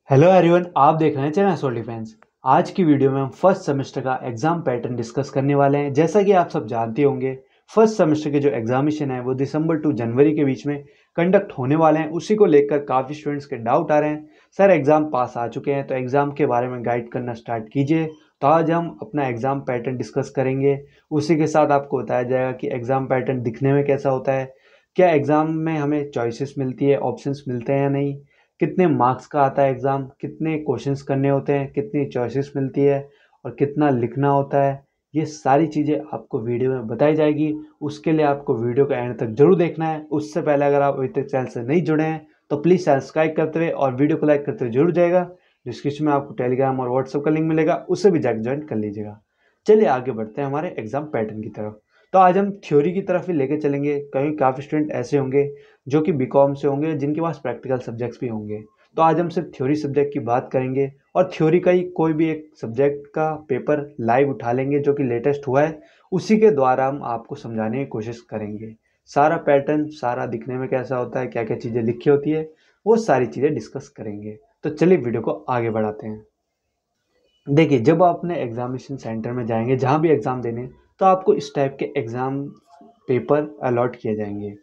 Hello everyone, आप देख रहे हैं चैनल सोल डिफेंस। आज की वीडियो में हम फर्स्ट सेमेस्टर का एग्जाम पैटर्न डिस्कस करने वाले हैं। जैसा कि आप सब जानते होंगे, फर्स्ट सेमेस्टर के जो एग्जामिनेशन है वो दिसंबर टू जनवरी के बीच में कंडक्ट होने वाले हैं। उसी को लेकर काफ़ी स्टूडेंट्स के डाउट आ रहे हैं, सर एग्ज़ाम पास आ चुके हैं तो एग्ज़ाम के बारे में गाइड करना स्टार्ट कीजिए। तो आज हम अपना एग्ज़ाम पैटर्न डिस्कस करेंगे। उसी के साथ आपको बताया जाएगा कि एग्ज़ाम पैटर्न दिखने में कैसा होता है, क्या एग्ज़ाम में हमें चॉइसेस मिलती है, ऑप्शंस मिलते हैं या नहीं, कितने मार्क्स का आता है एग्ज़ाम, कितने क्वेश्चंस करने होते हैं, कितनी चॉइसेस मिलती है और कितना लिखना होता है। ये सारी चीज़ें आपको वीडियो में बताई जाएगी। उसके लिए आपको वीडियो का एंड तक जरूर देखना है। उससे पहले अगर आप अभी तक चैनल से नहीं जुड़े हैं तो प्लीज़ सब्सक्राइब करते हुए और वीडियो को लाइक करते हुए जरूर जाएगा। डिस्क्रिप्शन में आपको टेलीग्राम और व्हाट्सएप का लिंक मिलेगा, उससे भी जाकर ज्वाइन कर लीजिएगा। चलिए आगे बढ़ते हैं हमारे एग्ज़ाम पैटर्न की तरफ। तो आज हम थ्योरी की तरफ ही लेके चलेंगे, कहीं काफ़ी स्टूडेंट ऐसे होंगे जो कि बीकॉम से होंगे, जिनके पास प्रैक्टिकल सब्जेक्ट्स भी होंगे। तो आज हम सिर्फ थ्योरी सब्जेक्ट की बात करेंगे और थ्योरी का ही कोई भी एक सब्जेक्ट का पेपर लाइव उठा लेंगे जो कि लेटेस्ट हुआ है। उसी के द्वारा हम आपको समझाने की कोशिश करेंगे। सारा पैटर्न, सारा दिखने में कैसा होता है, क्या क्या चीज़ें लिखी होती है, वो सारी चीज़ें डिस्कस करेंगे। तो चलिए वीडियो को आगे बढ़ाते हैं। देखिए, जब आप अपने एग्जामिनेशन सेंटर में जाएंगे, जहाँ भी एग्ज़ाम देने, तो आपको इस टाइप के एग्ज़ाम पेपर अलॉट किए जाएंगे,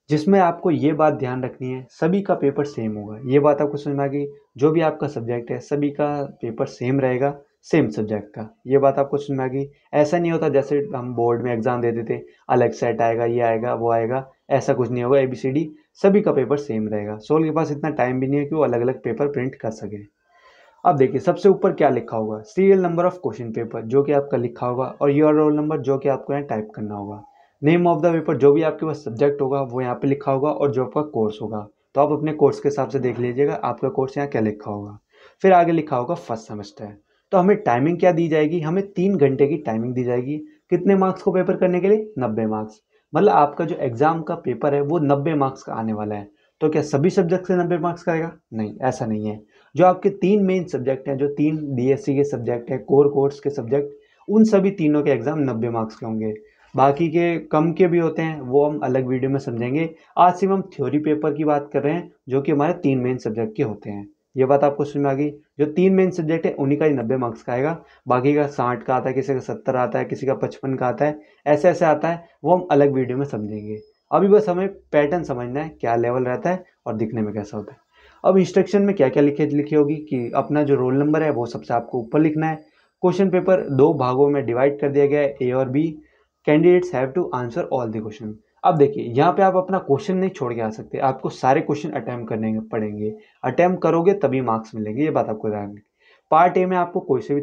जिसमें आपको ये बात ध्यान रखनी है, सभी का पेपर सेम होगा। ये बात आपको समझ में आ गई। जो भी आपका सब्जेक्ट है सभी का पेपर सेम रहेगा, सेम सब्जेक्ट का। ये बात आपको समझ में आ गई। ऐसा नहीं होता जैसे हम बोर्ड में एग्जाम देते थे, अलग सेट आएगा, ये आएगा, वो आएगा। ऐसा कुछ नहीं होगा। ABCD सभी का पेपर सेम रहेगा। सोल के पास इतना टाइम भी नहीं है कि वो अलग अलग पेपर प्रिंट कर सके। अब देखिए, सबसे ऊपर क्या लिखा होगा, serial number of question paper जो कि आपका लिखा होगा, और योर रोल नंबर जो कि आपको यहाँ टाइप करना होगा। नेम ऑफ द पेपर जो भी आपके पास सब्जेक्ट होगा वो यहाँ पे लिखा होगा, और जो आपका कोर्स होगा तो आप अपने कोर्स के हिसाब से देख लीजिएगा आपका कोर्स यहाँ क्या लिखा होगा। फिर आगे लिखा होगा फर्स्ट सेमेस्टर। तो हमें टाइमिंग क्या दी जाएगी, हमें 3 घंटे की टाइमिंग दी जाएगी। कितने मार्क्स को पेपर करने के लिए, 90 मार्क्स। मतलब आपका जो एग्जाम का पेपर है वो 90 मार्क्स का आने वाला है। तो क्या सभी सब्जेक्ट से 90 मार्क्स का आएगा? नहीं, ऐसा नहीं है। जो आपके 3 मेन सब्जेक्ट हैं, जो 3 DSC के सब्जेक्ट हैं, कोर कोर्स के सब्जेक्ट, उन सभी तीनों के एग्जाम 90 मार्क्स के होंगे। बाकी के कम के भी होते हैं, वो हम अलग वीडियो में समझेंगे। आज सिर्फ हम थ्योरी पेपर की बात कर रहे हैं जो कि हमारे 3 मेन सब्जेक्ट के होते हैं। ये बात आपको समझ में आ गई। जो 3 मेन सब्जेक्ट है उन्हीं का ही 90 मार्क्स का आएगा। बाकी का 60 का आता है, किसी का 70 आता है, किसी का 55 का आता है। ऐसे ऐसे आता है, वो हम अलग वीडियो में समझेंगे। अभी बस हमें पैटर्न समझना है, क्या लेवल रहता है और दिखने में कैसा होता है। अब इंस्ट्रक्शन में क्या क्या लिखी होगी कि अपना जो रोल नंबर है वो सबसे आपको ऊपर लिखना है। क्वेश्चन पेपर 2 भागों में डिवाइड कर दिया गया है, A और B। Candidates have to answer all the question. अब देखिए, यहाँ पे आप अपना क्वेश्चन नहीं छोड़ के आ सकते, आपको सारे क्वेश्चन अटेम्प्ट करने पड़ेंगे। अटेम्प्ट करोगे तभी मार्क्स मिलेंगे, ये बात आपको ध्यान रखनी। पार्ट ए में आपको कोई से भी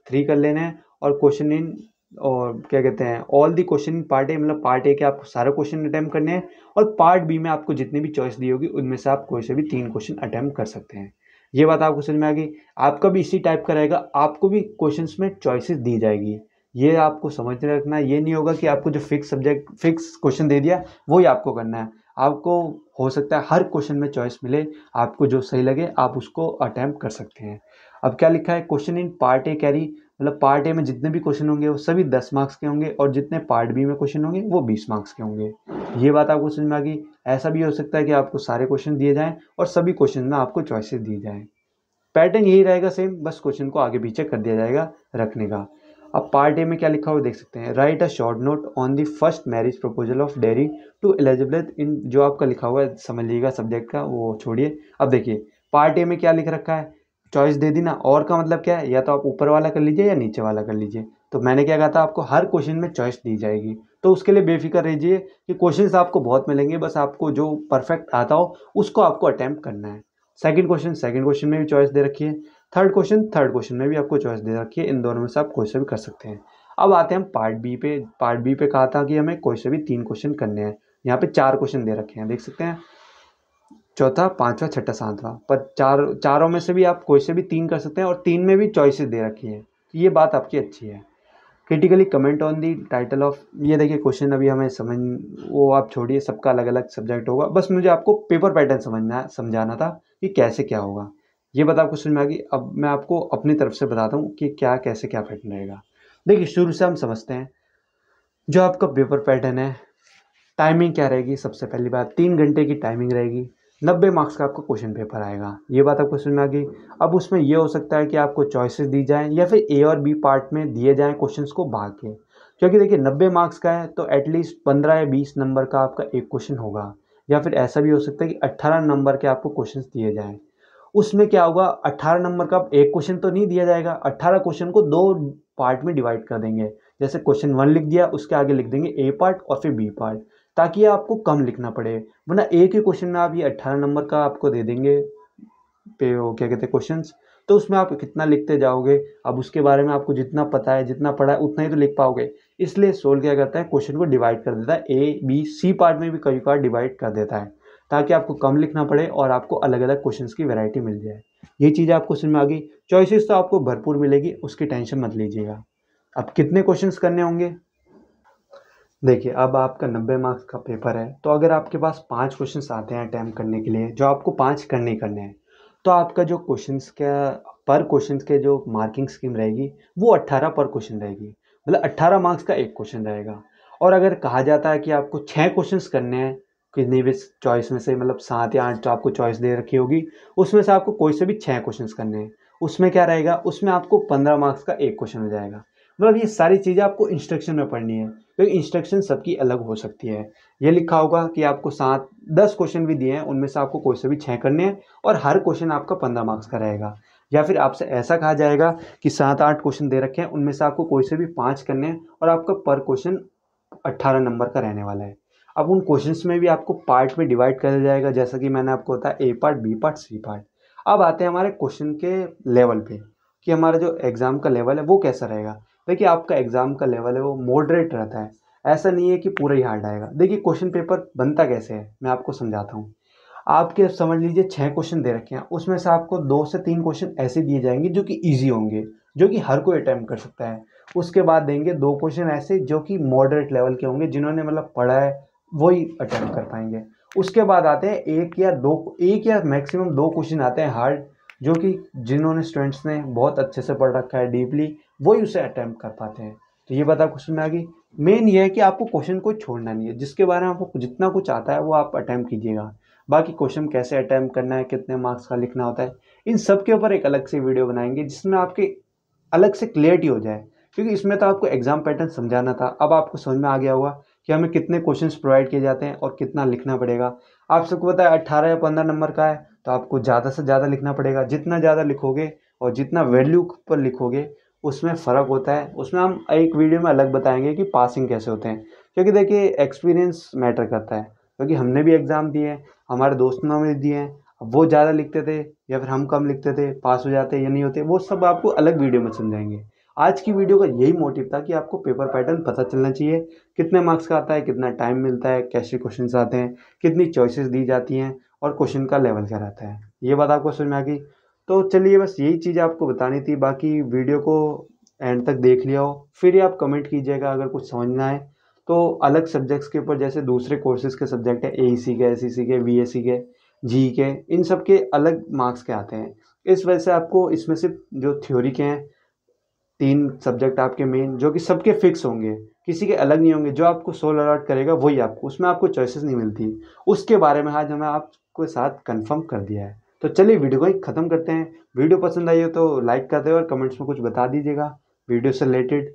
थ्री कर लेना है, और क्वेश्चन इन, और क्या कहते हैं, all the question in part A, मतलब पार्ट ए के आपको सारे क्वेश्चन अटेम्प्ट करने हैं। और पार्ट बी में आपको जितनी भी चॉइस दी होगी उनमें से आप कोई से भी 3 क्वेश्चन अटेम्प्ट कर सकते हैं। ये बात आपको समझ में आ गई। आपका भी इसी टाइप का रहेगा, आपको भी क्वेश्चंस में चॉइसेस दी जाएगी। ये आपको समझ में रखना है। ये नहीं होगा कि आपको जो फिक्स सब्जेक्ट फिक्स क्वेश्चन दे दिया वही आपको करना है। आपको हो सकता है हर क्वेश्चन में चॉइस मिले, आपको जो सही लगे आप उसको अटेम्प्ट कर सकते हैं। अब क्या लिखा है, question in part A carry, मतलब पार्ट ए में जितने भी क्वेश्चन होंगे वो सभी 10 मार्क्स के होंगे, और जितने पार्ट बी में क्वेश्चन होंगे वो 20 मार्क्स के होंगे। ये बात आपको समझ में आ गई। ऐसा भी हो सकता है कि आपको सारे क्वेश्चन दिए जाएं और सभी क्वेश्चन में आपको चॉइसेस दी जाएं। पैटर्न यही रहेगा सेम, बस क्वेश्चन को आगे पीछे कर दिया जाएगा रखने का। अब पार्ट ए में क्या लिखा हुआ देख सकते हैं, write a short note on the first marriage proposal of Darcy to Elizabeth, जो आपका लिखा हुआ है समझ लीजिएगा सब्जेक्ट का, वो छोड़िए। अब देखिए, पार्ट ए में क्या लिख रखा है, चॉइस दे दी ना। और का मतलब क्या है, या तो आप ऊपर वाला कर लीजिए या नीचे वाला कर लीजिए। तो मैंने क्या कहा था, आपको हर क्वेश्चन में चॉइस दी जाएगी, तो उसके लिए बेफिक्र रहिए कि क्वेश्चंस आपको बहुत मिलेंगे, बस आपको जो परफेक्ट आता हो उसको आपको अटेम्प्ट करना है। सेकंड क्वेश्चन में भी चॉइस दे रखी है। थर्ड क्वेश्चन में भी आपको चॉइस दे रखी है। इन दोनों में से आप कोई से भी कर सकते हैं। अब आते हैं पार्ट बी पे। पार्ट बी पे कहा था कि हमें कोई से भी 3 क्वेश्चन करने हैं। यहाँ पे 4 क्वेश्चन दे रखे हैं, देख सकते हैं, चौथा, पांचवा, छठा, सातवां। पर चारों में से भी आप कोई से भी 3 कर सकते हैं, और 3 में भी चॉइसेस दे रखी है। ये बात आपकी अच्छी है। Critically comment on the title of, ये देखिए क्वेश्चन अभी हमें समझ, वो आप छोड़िए, सबका अलग अलग सब्जेक्ट होगा, बस मुझे आपको पेपर पैटर्न समझाना था कि कैसे क्या होगा। ये बात आपको समझ में आ गई। अब मैं आपको अपनी तरफ से बताता हूँ कि क्या कैसे क्या पैटर्न रहेगा। देखिए, शुरू से हम समझते हैं जो आपका पेपर पैटर्न है। टाइमिंग क्या रहेगी, सबसे पहली बात 3 घंटे की टाइमिंग रहेगी। 90 मार्क्स का आपका क्वेश्चन पेपर आएगा। ये बात आपको समझ में आ गई। अब उसमें ये हो सकता है कि आपको चॉइसेस दी जाएँ या फिर ए और बी पार्ट में दिए जाएँ क्वेश्चंस को भाग के, क्योंकि देखिए 90 मार्क्स का है तो एटलीस्ट 15 या 20 नंबर का आपका एक क्वेश्चन होगा, या फिर ऐसा भी हो सकता है कि 18 नंबर के आपको क्वेश्चंस दिए जाएँ। उसमें क्या होगा, 18 नंबर का एक क्वेश्चन तो नहीं दिया जाएगा, 18 क्वेश्चन को 2 पार्ट में डिवाइड कर देंगे। जैसे क्वेश्चन 1 लिख दिया, उसके आगे लिख देंगे ए पार्ट और फिर बी पार्ट, ताकि आपको कम लिखना पड़े। वरना एक ही क्वेश्चन में आप ये 18 नंबर का आपको दे देंगे पे वो क्या कहते हैं क्वेश्चंस, तो उसमें आप कितना लिखते जाओगे। अब उसके बारे में आपको जितना पता है, जितना पढ़ा है, उतना ही तो लिख पाओगे। इसलिए सोल्व क्या करता है, क्वेश्चन को डिवाइड कर देता है, ए बी सी पार्ट में भी कई बार डिवाइड कर देता है, ताकि आपको कम लिखना पड़े और आपको अलग अलग क्वेश्चंस की वैरायटी मिल जाए। ये चीज़ आपको समझ में आ गई। चॉइसेस तो आपको भरपूर मिलेगी, उसकी टेंशन मत लीजिएगा। अब कितने क्वेश्चंस करने होंगे, देखिए अब आपका 90 मार्क्स का पेपर है, तो अगर आपके पास 5 क्वेश्चंस आते हैं अटैम्प्ट करने के लिए, जो आपको 5 करने ही करने हैं, तो आपका जो क्वेश्चंस का पर क्वेश्चन के जो मार्किंग स्कीम रहेगी वो 18 पर क्वेश्चन रहेगी, मतलब 18 मार्क्स का एक क्वेश्चन रहेगा। और अगर कहा जाता है कि आपको 6 क्वेश्चंस करने हैं किसी भी चॉइस में से, मतलब 7 या 8 जो आपको चॉइस दे रखी होगी, उसमें से आपको कोई से भी 6 क्वेश्चंस करने हैं, उसमें क्या रहेगा, उसमें आपको 15 मार्क्स का एक क्वेश्चन हो जाएगा। मतलब ये सारी चीज़ें आपको इंस्ट्रक्शन में पढ़नी है, क्योंकि इंस्ट्रक्शन सबकी अलग हो सकती है। ये लिखा होगा कि आपको 7-10 क्वेश्चन भी दिए हैं, उनमें से आपको कोई से भी 6 करने हैं और हर क्वेश्चन आपका 15 मार्क्स का रहेगा। या फिर आपसे ऐसा कहा जाएगा कि 7-8 क्वेश्चन दे रखे हैं, उनमें से आपको कोई से भी 5 करने हैं और आपका पर क्वेश्चन 18 नंबर का रहने वाला है। अब उन क्वेश्चंस में भी आपको पार्ट में डिवाइड कर दिया जाएगा, जैसा कि मैंने आपको बताया, A part, B part, C part. अब आते हैं हमारे क्वेश्चन के लेवल पे, कि हमारा जो एग्ज़ाम का लेवल है वो कैसा रहेगा। देखिए आपका एग्ज़ाम का लेवल है वो मॉडरेट रहता है, ऐसा नहीं है कि पूरा ही हार्ड आएगा। देखिए क्वेश्चन पेपर बनता कैसे है, मैं आपको समझाता हूँ। आपके समझ लीजिए 6 क्वेश्चन दे रखे हैं, उसमें से आपको 2 से 3 क्वेश्चन ऐसे दिए जाएंगे जो कि ईजी होंगे, जो कि हर कोई अटैम्प्ट कर सकता है। उसके बाद देंगे 2 क्वेश्चन ऐसे जो कि मॉडरेट लेवल के होंगे, जिन्होंने मतलब पढ़ा है वही अटैम्प्ट कर पाएंगे। उसके बाद आते हैं एक या मैक्सिमम 2 क्वेश्चन आते हैं हार्ड, जो कि जिन्होंने स्टूडेंट्स ने बहुत अच्छे से पढ़ रखा है डीपली, वही उसे अटैम्प्ट कर पाते हैं। तो ये बात आपको समझ में आ गई। मेन ये है कि आपको क्वेश्चन को छोड़ना नहीं है, जिसके बारे में आपको जितना कुछ आता है वो आप अटैम्प्ट कीजिएगा। बाकी क्वेश्चन कैसे अटैम्प्ट करना है, कितने मार्क्स का लिखना होता है, इन सब के ऊपर एक अलग से वीडियो बनाएंगे, जिसमें आपके अलग से क्लियरिटी हो जाए। क्योंकि इसमें तो आपको एग्जाम पैटर्न समझाना था, अब आपको समझ में आ गया होगा कि हमें कितने क्वेश्चंस प्रोवाइड किए जाते हैं और कितना लिखना पड़ेगा। आप सबको पता है 18 या 15 नंबर का है, तो आपको ज़्यादा से ज़्यादा लिखना पड़ेगा। जितना ज़्यादा लिखोगे और जितना वैल्यू पर लिखोगे, उसमें फ़र्क होता है। उसमें हम एक वीडियो में अलग बताएंगे कि पासिंग कैसे होते हैं, क्योंकि देखिए एक्सपीरियंस मैटर करता है। क्योंकि हमने भी एग्ज़ाम दिए हैं, हमारे दोस्तों ने भी दिए हैं, अब वो ज़्यादा लिखते थे या फिर हम कम लिखते थे, पास हो जाते या नहीं होते, वो सब आपको अलग वीडियो में समझाएंगे। आज की वीडियो का यही मोटिव था कि आपको पेपर पैटर्न पता चलना चाहिए, कितने मार्क्स का आता है, कितना टाइम मिलता है, कैसे क्वेश्चंस आते हैं, कितनी चॉइसेस दी जाती हैं और क्वेश्चन का लेवल क्या रहता है। ये बात आपको समझ में आ गई। तो चलिए बस यही चीज़ आपको बतानी थी। बाकी वीडियो को एंड तक देख लिया हो, फिर ही आप कमेंट कीजिएगा अगर कुछ समझना है तो। अलग सब्जेक्ट्स के ऊपर, जैसे दूसरे कोर्सेज के सब्जेक्ट है, एईसी के, एसईसी के, वीएससी के, जी के, इन सब के अलग मार्क्स के आते हैं। इस वजह से आपको इसमें सिर्फ जो थ्योरी के हैं 3 सब्जेक्ट आपके मेन, जो कि सबके फिक्स होंगे, किसी के अलग नहीं होंगे, जो आपको सोल अलॉट करेगा वही आपको, उसमें आपको चॉइसेस नहीं मिलती। उसके बारे में आज हमें आपके साथ कंफर्म कर दिया है। तो चलिए वीडियो को ही ख़त्म करते हैं। वीडियो पसंद आई हो तो लाइक कर दे और कमेंट्स में कुछ बता दीजिएगा वीडियो से रिलेटेड।